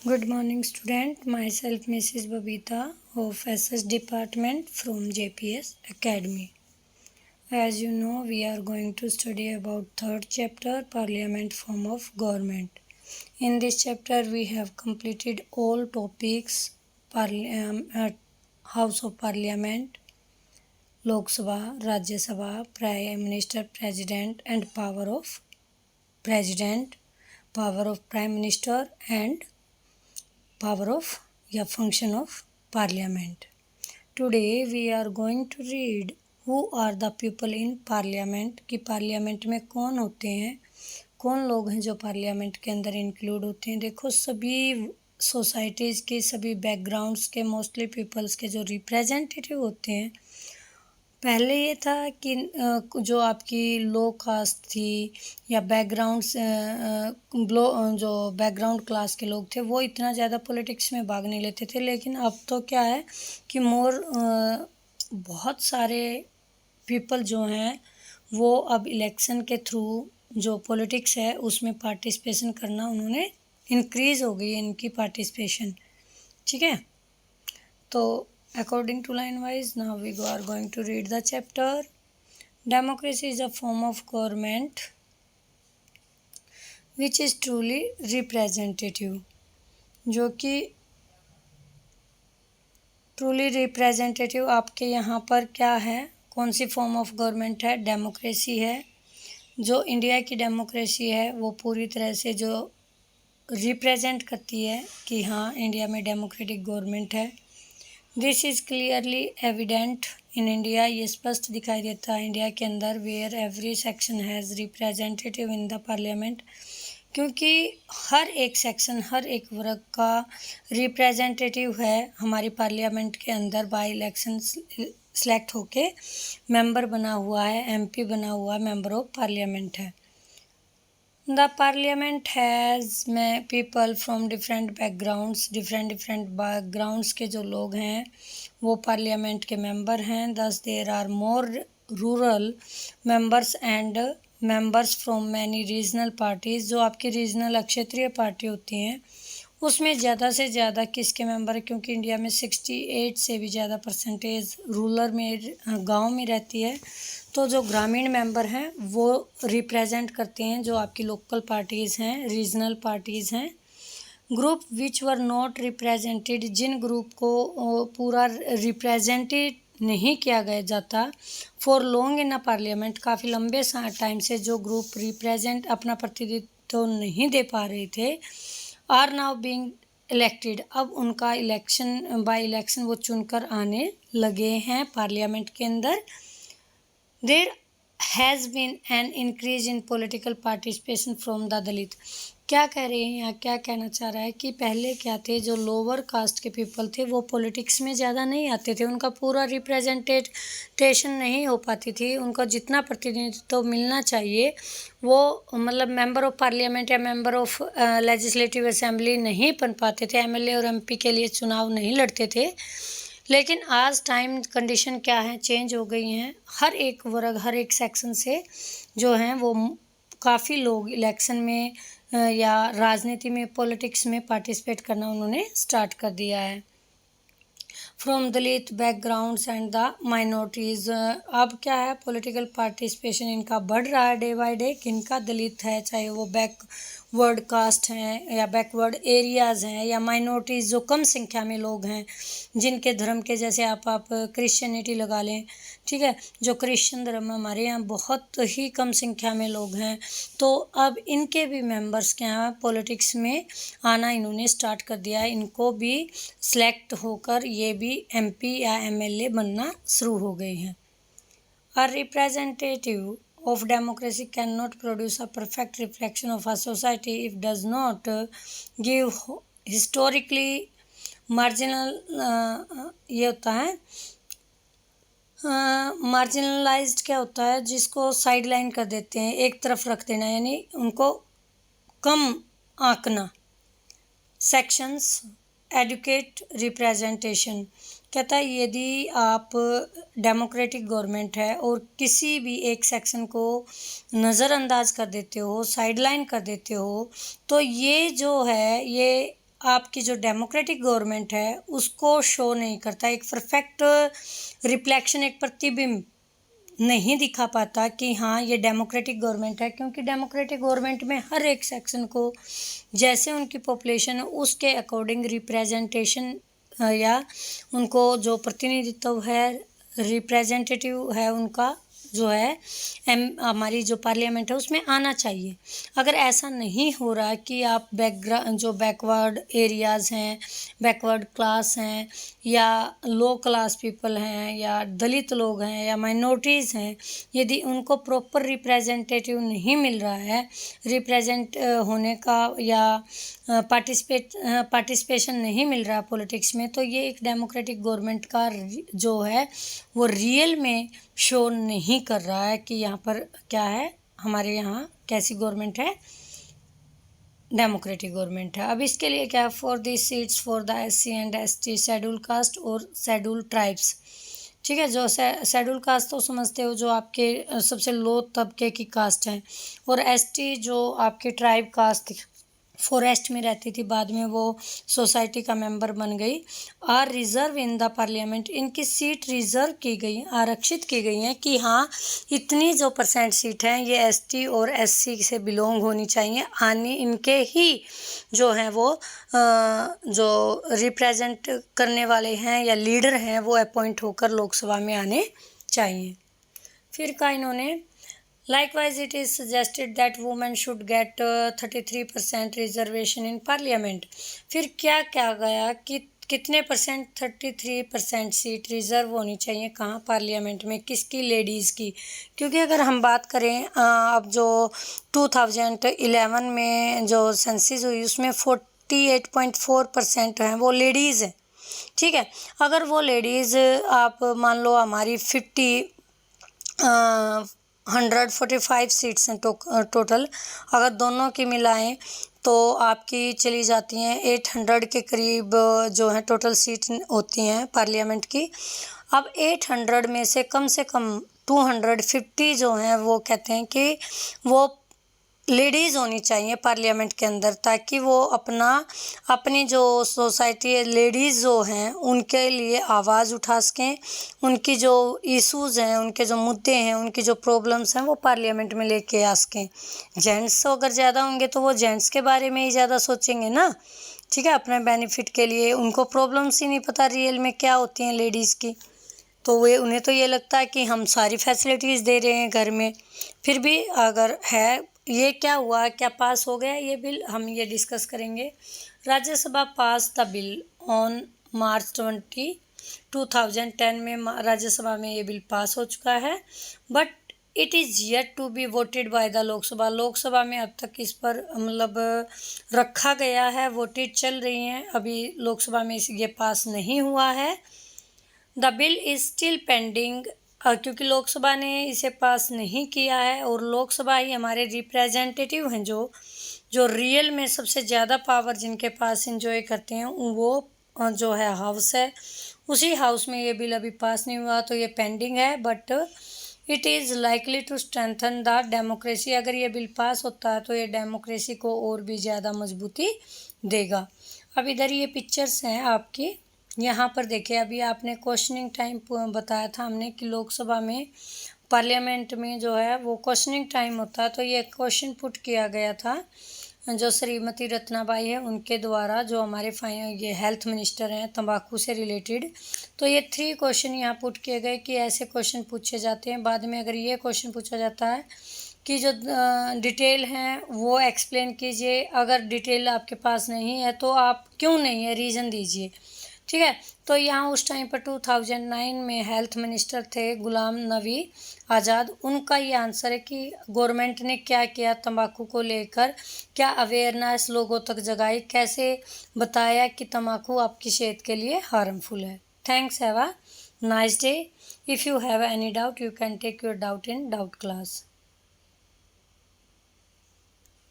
Good morning, student. Myself, Mrs. Babita of SS Department from JPS Academy. As you know, we are going to study about third chapter, Parliament form of government. In this chapter, we have completed all topics: House of Parliament, Lok Sabha, Rajya Sabha, Prime Minister, President, and power of President, power of Prime Minister, and power of या function of parliament. Today we are going to read who are the people in parliament कि parliament में कौन होते हैं, कौन लोग हैं जो पार्लियामेंट के अंदर इंक्लूड होते हैं। देखो सभी सोसाइटीज़ के सभी बैकग्राउंड्स के मोस्टली पीपल्स के जो रिप्रेजेंटेटिव होते हैं। पहले ये था कि जो आपकी लो कास्ट थी या बैकग्राउंड्स जो बैकग्राउंड क्लास के लोग थे वो इतना ज़्यादा पॉलिटिक्स में भाग नहीं लेते थे, लेकिन अब तो क्या है कि बहुत सारे पीपल जो हैं वो अब इलेक्शन के थ्रू जो पॉलिटिक्स है उसमें पार्टिसिपेशन करना उन्होंने इंक्रीज़ हो गई है इनकी पार्टिसिपेशन। ठीक है, तो according to line wise, now we are going to read the chapter. Democracy is a form of government which is truly representative. जो कि truly representative आपके यहाँ पर क्या है, कौन सी फॉर्म ऑफ गवर्नमेंट है? डेमोक्रेसी है। जो इंडिया की डेमोक्रेसी है वो पूरी तरह से जो रिप्रेजेंट करती है कि हाँ इंडिया में डेमोक्रेटिक गवर्नमेंट है। This is clearly evident in India, ये स्पष्ट दिखाई देता है इंडिया के अंदर। Where every section has representative in the parliament, क्योंकि हर एक सेक्शन हर एक वर्ग का रिप्रेजेंटेटिव है हमारी पार्लियामेंट के अंदर। बाय इलेक्शन सेलेक्ट होके मेंबर बना हुआ है, एमपी बना हुआ मेंबर ऑफ पार्लियामेंट है। The parliament has people from different backgrounds, different backgrounds के जो लोग हैं वो पार्लियामेंट के मेंबर हैं। Thus there are more rural members and members from many regional parties। जो आपकी रीजनल क्षेत्रीय पार्टी होती हैं उसमें ज़्यादा से ज़्यादा किसके मेंबर है, क्योंकि इंडिया में 68 से भी ज़्यादा परसेंटेज रूरल में गांव में रहती है। तो जो ग्रामीण मेंबर हैं वो रिप्रेजेंट करते हैं जो आपकी लोकल पार्टीज़ हैं, रीजनल पार्टीज़ हैं। Group which were not represented, जिन ग्रुप को पूरा रिप्रेजेंटेड नहीं किया गया जाता for long in a parliament, काफ़ी लंबे टाइम से जो ग्रुप रिप्रेजेंट अपना प्रतिनिधित्व नहीं दे पा रहे थे, आर नाउ बीइंग इलेक्टेड, अब उनका इलेक्शन बाय इलेक्शन वो चुनकर आने लगे हैं पार्लियामेंट के अंदर। There has been an increase in political participation from the Dalit. क्या कह रहे हैं या क्या कहना चाह रहा है कि पहले क्या थे, जो लोअर कास्ट के पीपल थे वो पॉलिटिक्स में ज़्यादा नहीं आते थे, उनका पूरा रिप्रेजेंटेशन नहीं हो पाती थी, उनका जितना प्रतिनिधित्व मिलना चाहिए वो मतलब मेंबर ऑफ पार्लियामेंट या मेंबर ऑफ लेजिस्लेटिव असेंबली नहीं बन पाते थे, एमएलए और एमपी के लिए चुनाव नहीं लड़ते थे। लेकिन आज टाइम कंडीशन क्या है, चेंज हो गई हैं। हर एक वर्ग हर एक सेक्शन से जो हैं वो काफ़ी लोग इलेक्शन में या राजनीति में पॉलिटिक्स में पार्टिसिपेट करना उन्होंने स्टार्ट कर दिया है। From Dalit backgrounds and the minorities, अब क्या है पॉलिटिकल पार्टिसिपेशन इनका बढ़ रहा है डे बाय डे। किनका? दलित है, चाहे वो बैकवर्ड कास्ट हैं या बैकवर्ड एरियाज़ हैं या माइनॉरिटीज़ जो कम संख्या में लोग हैं जिनके धर्म के, जैसे आप क्रिश्चियनिटी लगा लें, ठीक है, जो क्रिश्चियन धर्म हमारे यहाँ बहुत ही कम संख्या में लोग हैं, तो अब इनके भी मेंबर्स के यहाँ पॉलिटिक्स में आना इन्होंने स्टार्ट कर दिया है। इनको भी सिलेक्ट होकर ये भी एमपी या एमएलए बनना शुरू हो गए हैं। A representative of democracy cannot produce a perfect reflection of a society if does not give historically marginal ये होता है मार्जिनलाइज्ड, क्या होता है जिसको साइड लाइन कर देते हैं, एक तरफ रख देना, यानी उनको कम आंकना। सेक्शंस एडुकेट रिप्रेजेंटेशन, कहता है यदि आप डेमोक्रेटिक गवर्नमेंट है और किसी भी एक सेक्शन को नज़रअंदाज कर देते हो, साइडलाइन कर देते हो, तो ये जो है ये आपकी जो डेमोक्रेटिक गवर्नमेंट है उसको शो नहीं करता, एक परफेक्ट रिफ्लेक्शन, एक प्रतिबिंब नहीं दिखा पाता कि हाँ ये डेमोक्रेटिक गवर्नमेंट है, क्योंकि डेमोक्रेटिक गवर्नमेंट में हर एक सेक्शन को जैसे उनकी पॉपुलेशन है उसके अकॉर्डिंग रिप्रेजेंटेशन या उनको जो प्रतिनिधित्व है, रिप्रेजेंटेटिव है उनका जो है हमारी जो पार्लियामेंट है उसमें आना चाहिए। अगर ऐसा नहीं हो रहा कि आप जो बैकवर्ड एरियाज़ हैं, बैकवर्ड क्लास हैं या लो क्लास पीपल हैं या दलित लोग हैं या माइनॉरिटीज़ हैं, यदि उनको प्रॉपर रिप्रेजेंटेटिव नहीं मिल रहा है, रिप्रेजेंट होने का या पार्टिसिपेशन नहीं मिल रहा पॉलिटिक्स में, तो ये एक डेमोक्रेटिक गवर्नमेंट का जो है वो रियल में शो नहीं कर रहा है कि यहाँ पर क्या है, हमारे यहाँ कैसी गवर्नमेंट है, डेमोक्रेटिक गवर्नमेंट है। अब इसके लिए क्या, for this seats for the SC and ST schedule caste और शेड्यूल ट्राइब्स, ठीक है। जो शेड्यूल कास्ट तो समझते हो जो आपके सबसे लो तबके की कास्ट है, और ST जो आपकी ट्राइब कास्ट फॉरेस्ट में रहती थी, बाद में वो सोसाइटी का मेंबर बन गई। Are reserve in the parliament, इनकी सीट रिजर्व की गई, आरक्षित की गई हैं कि हाँ इतनी जो % सीट हैं ये ST और SC से बिलोंग होनी चाहिए, आनी इनके ही जो हैं वो जो रिप्रेजेंट करने वाले हैं या लीडर हैं वो अपॉइंट होकर लोकसभा में आने चाहिए। फिर का इन्होंने Likewise, it is suggested that women should get 33% reservation in parliament. फिर क्या क्या गया कि कितने %, 33% सीट रिज़र्व होनी चाहिए, कहाँ पार्लियामेंट में, किसकी, लेडीज़ की। क्योंकि अगर हम बात करें अब जो 2011 में जो सेंसस हुई उसमें 48.4% हैं वो लेडीज़ हैं, ठीक है। अगर वो लेडीज़ आप मान लो हमारी 145 सीट्स हैं टोटल, अगर दोनों की मिलाएं तो आपकी चली जाती हैं 800 के करीब जो है टोटल सीट होती हैं पार्लियामेंट की। अब 800 में से कम 250 जो हैं वो कहते हैं कि वो लेडीज़ होनी चाहिए पार्लियामेंट के अंदर, ताकि वो अपनी जो सोसाइटी है, लेडीज़ जो हैं उनके लिए आवाज़ उठा सकें, उनकी जो इश्यूज़ हैं, उनके जो मुद्दे हैं, उनकी जो प्रॉब्लम्स हैं वो पार्लियामेंट में लेके आ सकें। जेंट्स अगर ज़्यादा होंगे तो वो जेंट्स के बारे में ही ज़्यादा सोचेंगे ना, ठीक है, अपने बेनिफिट के लिए। उनको प्रॉब्लम्स ही नहीं पता रियल में क्या होती हैं लेडीज़ की, तो उन्हें तो ये लगता है कि हम सारी फैसिलिटीज़ दे रहे हैं घर में। फिर भी अगर है, ये क्या हुआ, क्या पास हो गया ये बिल, हम ये डिस्कस करेंगे। राज्यसभा पास द बिल ऑन मार्च 20, 2010 में राज्यसभा में ये बिल पास हो चुका है, but it is yet to be voted by the Lok Sabha. Lok Sabha में अब तक इस पर मतलब रखा गया है, वोटेड चल रही हैं, अभी लोकसभा में ये पास नहीं हुआ है। The bill is still pending, क्योंकि लोकसभा ने इसे पास नहीं किया है, और लोकसभा ही हमारे रिप्रेजेंटेटिव हैं जो रियल में सबसे ज़्यादा पावर जिनके पास इंजॉय करते हैं, वो जो है हाउस है। उसी हाउस में ये बिल अभी पास नहीं हुआ, तो ये पेंडिंग है, but it is likely to strengthen the democracy. अगर ये बिल पास होता है तो ये डेमोक्रेसी को और भी ज़्यादा मजबूती देगा। अब इधर ये पिक्चर्स हैं आपकी, यहाँ पर देखिए, अभी आपने क्वेश्चनिंग टाइम बताया था हमने कि लोकसभा में, पार्लियामेंट में जो है वो क्वेश्चनिंग टाइम होता है, तो ये क्वेश्चन पुट किया गया था जो श्रीमती रत्नाबाई है उनके द्वारा, जो हमारे ये हेल्थ मिनिस्टर हैं तंबाकू से रिलेटेड। तो ये 3 क्वेश्चन यहाँ पुट किए गए कि ऐसे क्वेश्चन पूछे जाते हैं। बाद में अगर ये क्वेश्चन पूछा जाता है कि जो डिटेल हैं वो एक्सप्लेन कीजिए, अगर डिटेल आपके पास नहीं है तो आप क्यों नहीं है रीज़न दीजिए, ठीक है। तो यहाँ उस टाइम पर 2009 में हेल्थ मिनिस्टर थे गुलाम नबी आज़ाद, उनका ये आंसर है कि गवर्नमेंट ने क्या किया तंबाकू को लेकर, क्या अवेयरनेस लोगों तक जगाई, कैसे बताया कि तंबाकू आपकी सेहत के लिए हार्मफुल है। Thanks, have a nice day. If you have any doubt you can take your doubt in doubt class.